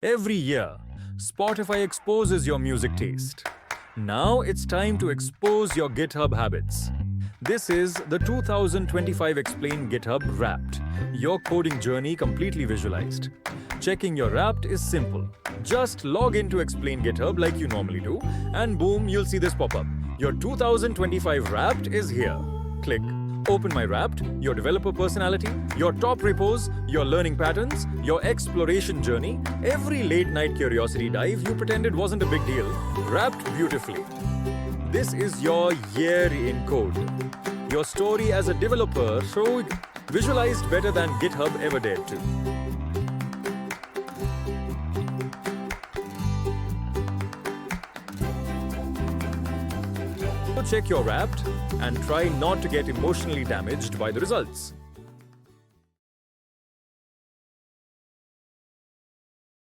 Every year, Spotify exposes your music taste. Now it's time to expose your GitHub habits. This is the 2025 Explain GitHub Wrapped, your coding journey completely visualized. Checking your Wrapped is simple. Just log into Explain GitHub like you normally do, and boom, you'll see this pop up. Your 2025 Wrapped is here. Click. Open my Wrapped, your developer personality, your top repos, your learning patterns, your exploration journey, every late night curiosity dive you pretended wasn't a big deal, wrapped beautifully. This is your year in code. Your story as a developer showed visualized better than GitHub ever dared to. So check your Wrapped and try not to get emotionally damaged by the results.